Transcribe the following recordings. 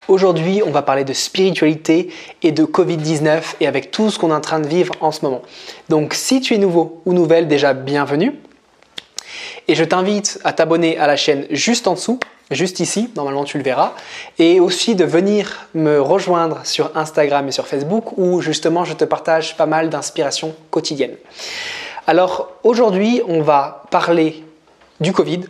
Aujourd'hui, on va parler de spiritualité et de Covid-19 et avec tout ce qu'on est en train de vivre en ce moment. Donc si tu es nouveau ou nouvelle, déjà bienvenue. Et je t'invite à t'abonner à la chaîne juste en dessous, juste ici, normalement tu le verras. Et aussi de venir me rejoindre sur Instagram et sur Facebook où justement je te partage pas mal d'inspirations quotidiennes. Alors aujourd'hui, on va parler du Covid.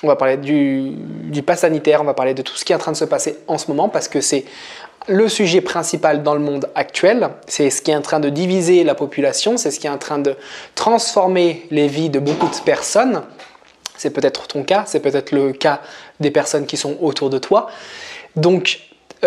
On va parler du pass sanitaire, on va parler de tout ce qui est en train de se passer en ce moment parce que c'est le sujet principal dans le monde actuel. C'est ce qui est en train de diviser la population, c'est ce qui est en train de transformer les vies de beaucoup de personnes. C'est peut-être ton cas, c'est peut-être le cas des personnes qui sont autour de toi. Donc,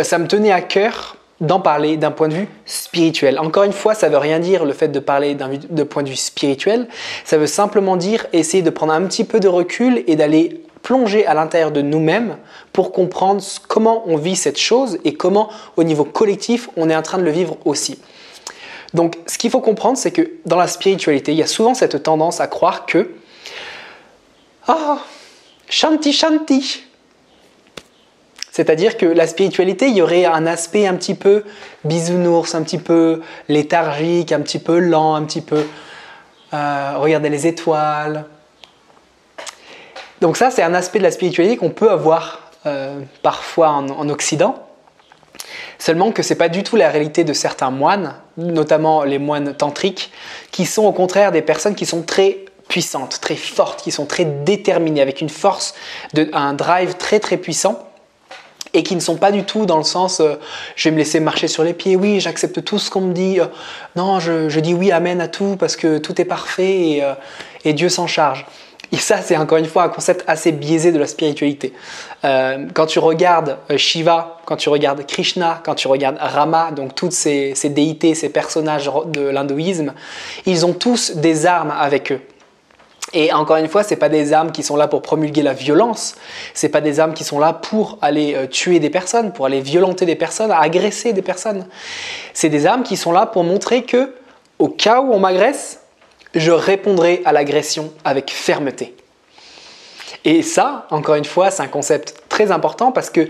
ça me tenait à cœur d'en parler d'un point de vue spirituel. Encore une fois, ça ne veut rien dire le fait de parler de point de vue spirituel. Ça veut simplement dire essayer de prendre un petit peu de recul et d'aller plonger à l'intérieur de nous-mêmes pour comprendre comment on vit cette chose et comment au niveau collectif on est en train de le vivre aussi. Donc ce qu'il faut comprendre, c'est que dans la spiritualité, il y a souvent cette tendance à croire que shanti shanti. C'est-à-dire que la spiritualité, il y aurait un aspect un petit peu bisounours, un petit peu léthargique, un petit peu lent, un petit peu regarder les étoiles. Donc ça, c'est un aspect de la spiritualité qu'on peut avoir parfois en Occident. Seulement que ce n'est pas du tout la réalité de certains moines, notamment les moines tantriques, qui sont au contraire des personnes qui sont très puissantes, très fortes, qui sont très déterminées, avec une force, un drive très très puissant. Et qui ne sont pas du tout dans le sens je vais me laisser marcher sur les pieds, oui j'accepte tout ce qu'on me dit, non je dis oui amen à tout parce que tout est parfait et Dieu s'en charge. Et ça c'est encore une fois un concept assez biaisé de la spiritualité. Quand tu regardes Shiva, quand tu regardes Krishna, quand tu regardes Rama, donc toutes ces déités, ces personnages de l'hindouisme, ils ont tous des armes avec eux. Et encore une fois, ce n'est pas des armes qui sont là pour promulguer la violence, ce n'est pas des armes qui sont là pour aller tuer des personnes, pour aller violenter des personnes, agresser des personnes. C'est des armes qui sont là pour montrer que, au cas où on m'agresse, je répondrai à l'agression avec fermeté. Et ça, encore une fois, c'est un concept très important parce que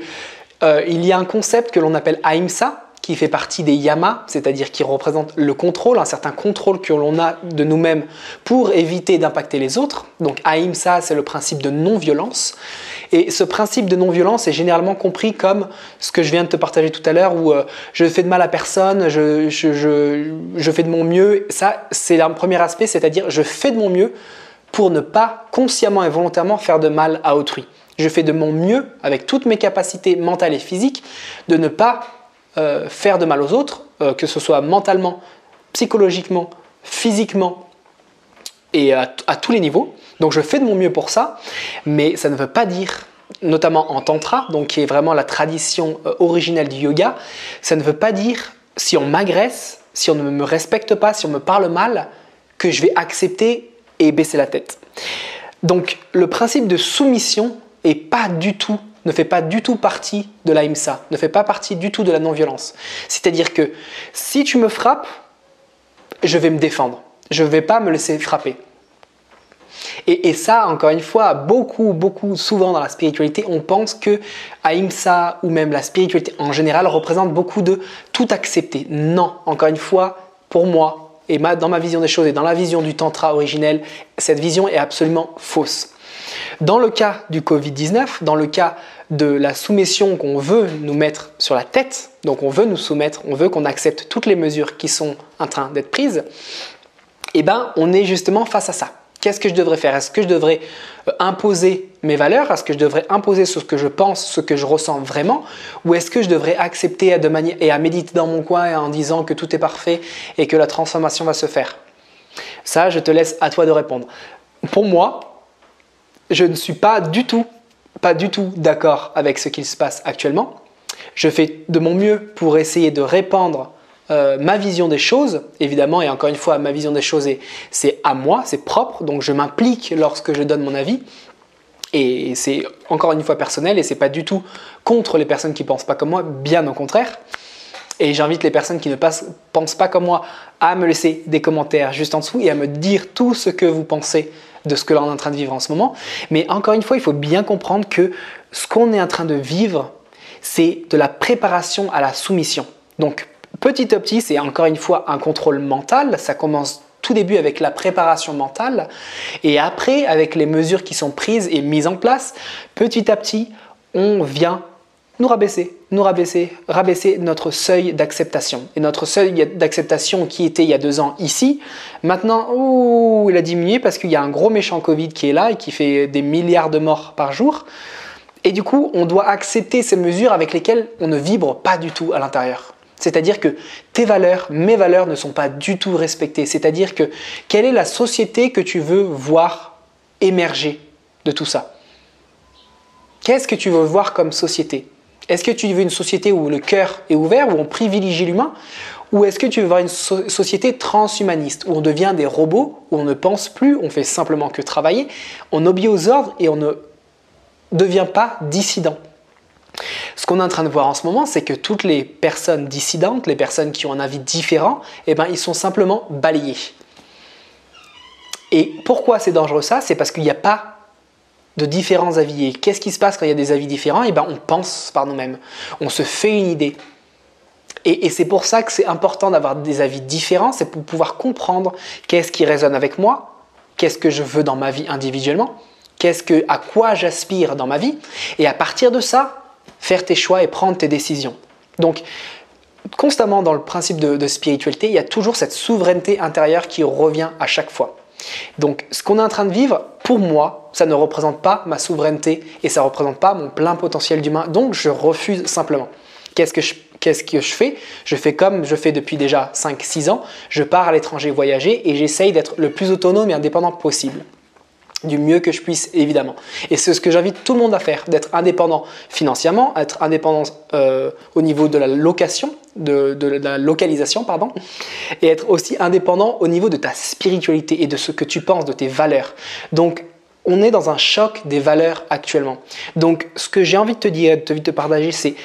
il y a un concept que l'on appelle Ahimsa, qui fait partie des yamas, c'est-à-dire qui représente le contrôle, un certain contrôle que l'on a de nous-mêmes pour éviter d'impacter les autres. Donc Ahimsa, c'est le principe de non-violence. Et ce principe de non-violence est généralement compris comme ce que je viens de te partager tout à l'heure, où je fais de mal à personne, je fais de mon mieux. Ça, c'est un premier aspect, c'est-à-dire je fais de mon mieux pour ne pas consciemment et volontairement faire de mal à autrui. Je fais de mon mieux, avec toutes mes capacités mentales et physiques, de ne pas faire de mal aux autres, que ce soit mentalement, psychologiquement, physiquement et à tous les niveaux. Donc je fais de mon mieux pour ça, mais ça ne veut pas dire, notamment en tantra, donc qui est vraiment la tradition originelle du yoga, ça ne veut pas dire si on m'agresse, si on ne me respecte pas, si on me parle mal, que je vais accepter et baisser la tête. Donc le principe de soumission ne fait pas du tout partie de l'ahimsa, ne fait pas partie du tout de la non-violence. C'est-à-dire que si tu me frappes, je vais me défendre. Je ne vais pas me laisser frapper. Et ça, encore une fois, beaucoup souvent dans la spiritualité, on pense que ahimsa ou même la spiritualité en général représente beaucoup de tout accepter. Non, encore une fois, pour moi, et dans ma vision des choses et dans la vision du tantra originel, cette vision est absolument fausse. Dans le cas du Covid-19, dans le cas de la soumission qu'on veut nous mettre sur la tête, donc on veut nous soumettre, on veut qu'on accepte toutes les mesures qui sont en train d'être prises, eh bien on est justement face à ça. Qu'est-ce que je devrais faire? Est-ce que je devrais imposer mes valeurs? Est-ce que je devrais imposer ce que je pense, ce que je ressens vraiment? Ou est-ce que je devrais accepter et à méditer dans mon coin en disant que tout est parfait et que la transformation va se faire? Ça, je te laisse à toi de répondre. Pour moi, je ne suis pas du tout d'accord avec ce qui se passe actuellement. Je fais de mon mieux pour essayer de répandre ma vision des choses, évidemment, et encore une fois, ma vision des choses, c'est à moi, c'est propre, donc je m'implique lorsque je donne mon avis. Et c'est encore une fois personnel et c'est pas du tout contre les personnes qui ne pensent pas comme moi, bien au contraire. Et j'invite les personnes qui ne pensent pas comme moi à me laisser des commentaires juste en dessous et à me dire tout ce que vous pensez de ce que l'on est en train de vivre en ce moment. Mais encore une fois, il faut bien comprendre que ce qu'on est en train de vivre, c'est de la préparation à la soumission. Donc petit à petit, c'est encore une fois un contrôle mental, ça commence tout début avec la préparation mentale et après avec les mesures qui sont prises et mises en place, petit à petit, on vient nous rabaisser notre seuil d'acceptation. Et notre seuil d'acceptation qui était il y a 2 ans ici, maintenant, il a diminué parce qu'il y a un gros méchant Covid qui est là et qui fait des milliards de morts par jour. Et du coup, on doit accepter ces mesures avec lesquelles on ne vibre pas du tout à l'intérieur. C'est-à-dire que tes valeurs, mes valeurs ne sont pas du tout respectées. C'est-à-dire que quelle est la société que tu veux voir émerger de tout ça? Qu'est-ce que tu veux voir comme société? Est-ce que tu veux une société où le cœur est ouvert, où on privilégie l'humain? Ou est-ce que tu veux voir une société transhumaniste, où on devient des robots, où on ne pense plus, on fait simplement que travailler, on obéit aux ordres et on ne devient pas dissident? Ce qu'on est en train de voir en ce moment, c'est que toutes les personnes dissidentes, les personnes qui ont un avis différent, ils sont simplement balayés. Et pourquoi c'est dangereux ça? C'est parce qu'il n'y a pas de différents avis. Et qu'est-ce qui se passe quand il y a des avis différents? On pense par nous-mêmes. On se fait une idée. Et c'est pour ça que c'est important d'avoir des avis différents, c'est pour pouvoir comprendre qu'est-ce qui résonne avec moi, qu'est-ce que je veux dans ma vie individuellement, à quoi j'aspire dans ma vie, et à partir de ça, faire tes choix et prendre tes décisions. Donc, constamment dans le principe de spiritualité, il y a toujours cette souveraineté intérieure qui revient à chaque fois. Donc, ce qu'on est en train de vivre, pour moi, ça ne représente pas ma souveraineté et ça ne représente pas mon plein potentiel d'humain. Donc, je refuse simplement. Qu'est-ce que je fais? Je fais comme je fais depuis déjà 5-6 ans. Je pars à l'étranger voyager et j'essaye d'être le plus autonome et indépendant possible. Du mieux que je puisse, évidemment. Et c'est ce que j'invite tout le monde à faire, d'être indépendant financièrement, être indépendant au niveau de la location, de la localisation, pardon, et être aussi indépendant au niveau de ta spiritualité et de ce que tu penses, de tes valeurs. Donc, on est dans un choc des valeurs actuellement. Donc, ce que j'ai envie de te dire, de te partager, c'est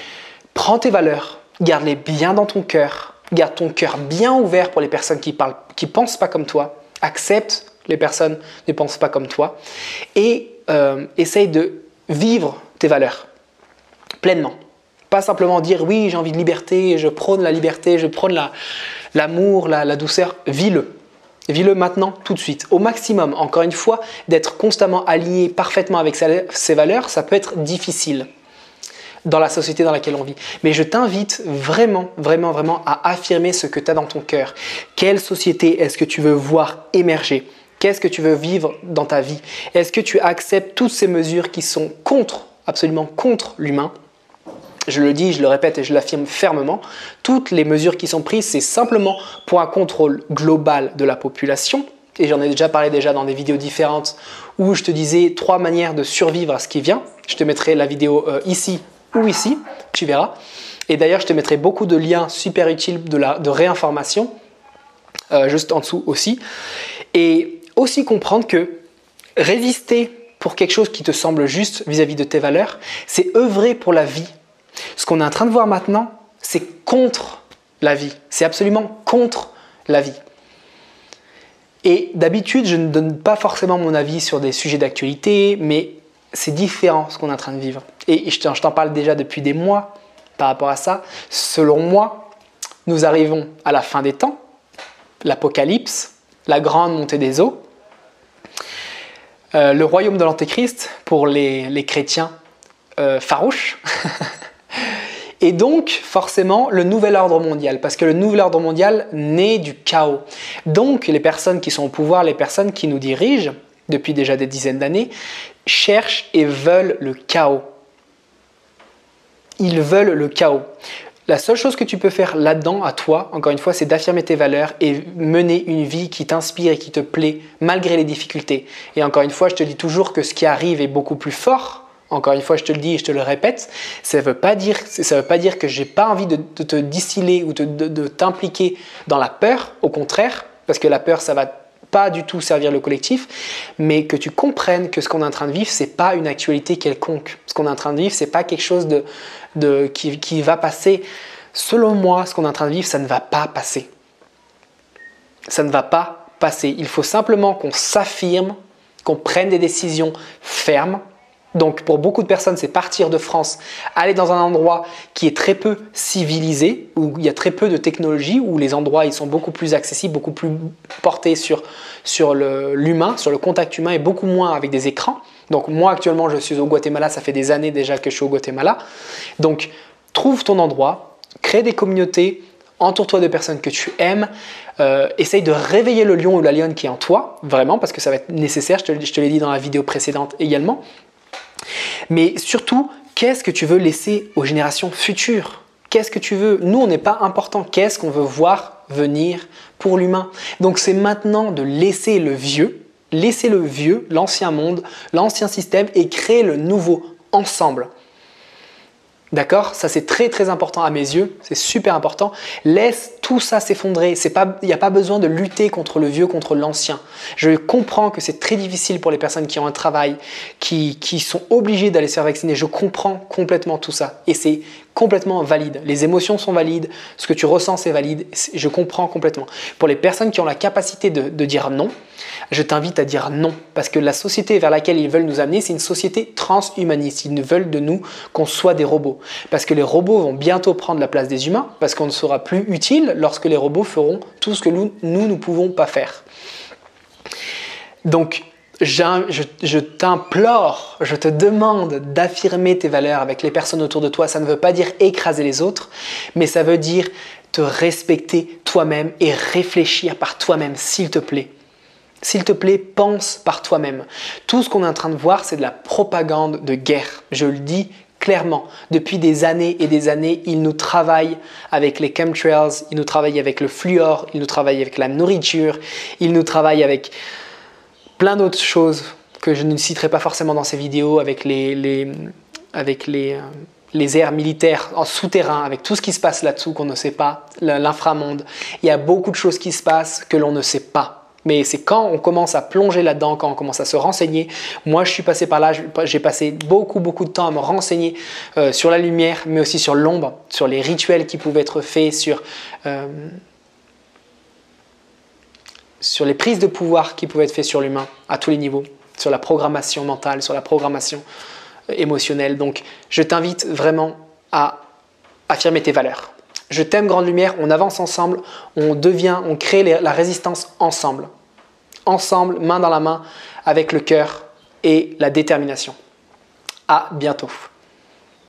prends tes valeurs, garde-les bien dans ton cœur, garde ton cœur bien ouvert pour les personnes qui pensent pas comme toi, accepte les personnes ne pensent pas comme toi et essaye de vivre tes valeurs pleinement. Pas simplement dire oui, j'ai envie de liberté, je prône la liberté, je prône l'amour, la douceur. Vis-le. Vis-le maintenant, tout de suite, au maximum. Encore une fois, d'être constamment aligné parfaitement avec ses valeurs, ça peut être difficile dans la société dans laquelle on vit. Mais je t'invite vraiment, vraiment, vraiment à affirmer ce que tu as dans ton cœur. Quelle société est-ce que tu veux voir émerger? Qu'est-ce que tu veux vivre dans ta vie? Est-ce que tu acceptes toutes ces mesures qui sont absolument contre l'humain? Je le dis, je le répète et je l'affirme fermement. Toutes les mesures qui sont prises, c'est simplement pour un contrôle global de la population. Et j'en ai déjà parlé dans des vidéos différentes où je te disais 3 manières de survivre à ce qui vient. Je te mettrai la vidéo ici ou ici, tu verras. Et d'ailleurs, je te mettrai beaucoup de liens super utiles de réinformation juste en dessous aussi. Et aussi comprendre que résister pour quelque chose qui te semble juste vis-à-vis de tes valeurs, c'est œuvrer pour la vie. Ce qu'on est en train de voir maintenant, c'est contre la vie. C'est absolument contre la vie. Et d'habitude, je ne donne pas forcément mon avis sur des sujets d'actualité, mais c'est différent ce qu'on est en train de vivre. Et je t'en parle déjà depuis des mois par rapport à ça. Selon moi, nous arrivons à la fin des temps, l'apocalypse, la grande montée des eaux, le royaume de l'antéchrist pour les chrétiens farouches, et donc forcément le nouvel ordre mondial, parce que le nouvel ordre mondial naît du chaos. Donc les personnes qui sont au pouvoir, les personnes qui nous dirigent depuis déjà des dizaines d'années, cherchent et veulent le chaos. Ils veulent le chaos. La seule chose que tu peux faire là-dedans, à toi, encore une fois, c'est d'affirmer tes valeurs et mener une vie qui t'inspire et qui te plaît malgré les difficultés. Et encore une fois, je te dis toujours que ce qui arrive est beaucoup plus fort. Encore une fois, je te le dis et je te le répète, ça ne veut pas dire que je n'ai pas envie de te distiller ou de t'impliquer dans la peur. Au contraire, parce que la peur, ça va pas du tout servir le collectif, mais que tu comprennes que ce qu'on est en train de vivre, ce n'est pas une actualité quelconque. Ce qu'on est en train de vivre, ce n'est pas quelque chose qui va passer. Selon moi, ce qu'on est en train de vivre, ça ne va pas passer. Ça ne va pas passer. Il faut simplement qu'on s'affirme, qu'on prenne des décisions fermes Donc pour beaucoup de personnes, c'est partir de France, aller dans un endroit qui est très peu civilisé, où il y a très peu de technologie, où les endroits ils sont beaucoup plus accessibles, beaucoup plus portés sur l'humain, sur le contact humain et beaucoup moins avec des écrans. Donc moi actuellement je suis au Guatemala, ça fait des années déjà que je suis au Guatemala. Donc trouve ton endroit, crée des communautés, entoure-toi de personnes que tu aimes, essaye de réveiller le lion ou la lionne qui est en toi, vraiment, parce que ça va être nécessaire, je te l'ai dit dans la vidéo précédente également. Mais surtout, qu'est-ce que tu veux laisser aux générations futures? Qu'est-ce que tu veux? Nous, on n'est pas important. Qu'est-ce qu'on veut voir venir pour l'humain? Donc c'est maintenant de laisser le vieux, l'ancien monde, l'ancien système et créer le nouveau ensemble. D'accord? Ça c'est très très important à mes yeux, c'est super important. Laisse tout ça s'effondrer. Il n'y a pas besoin de lutter contre le vieux, contre l'ancien. Je comprends que c'est très difficile pour les personnes qui ont un travail, qui sont obligées d'aller se faire vacciner. Je comprends complètement tout ça et c'est complètement valide. Les émotions sont valides, ce que tu ressens c'est valide, je comprends complètement. Pour les personnes qui ont la capacité de dire non, je t'invite à dire non parce que la société vers laquelle ils veulent nous amener, c'est une société transhumaniste. Ils ne veulent de nous qu'on soit des robots parce que les robots vont bientôt prendre la place des humains parce qu'on ne sera plus utile lorsque les robots feront tout ce que nous ne pouvons pas faire. Donc, je t'implore, je te demande d'affirmer tes valeurs avec les personnes autour de toi. Ça ne veut pas dire écraser les autres, mais ça veut dire te respecter toi-même et réfléchir par toi-même, s'il te plaît. S'il te plaît, pense par toi-même. Tout ce qu'on est en train de voir, c'est de la propagande de guerre. Je le dis clairement. Depuis des années et des années, ils nous travaillent avec les chemtrails, ils nous travaillent avec le fluor, ils nous travaillent avec la nourriture, ils nous travaillent avec plein d'autres choses que je ne citerai pas forcément dans ces vidéos, avec les aires militaires en souterrain, avec tout ce qui se passe là-dessous qu'on ne sait pas, l'inframonde. Il y a beaucoup de choses qui se passent que l'on ne sait pas. Mais c'est quand on commence à plonger là-dedans, quand on commence à se renseigner. Moi, je suis passé par là, j'ai passé beaucoup de temps à me renseigner sur la lumière, mais aussi sur l'ombre, sur les rituels qui pouvaient être faits, sur les prises de pouvoir qui pouvaient être faites sur l'humain à tous les niveaux, sur la programmation mentale, sur la programmation émotionnelle. Donc, je t'invite vraiment à affirmer tes valeurs. Je t'aime, Grande Lumière, on avance ensemble, on crée la résistance ensemble. Ensemble, main dans la main, avec le cœur et la détermination. À bientôt.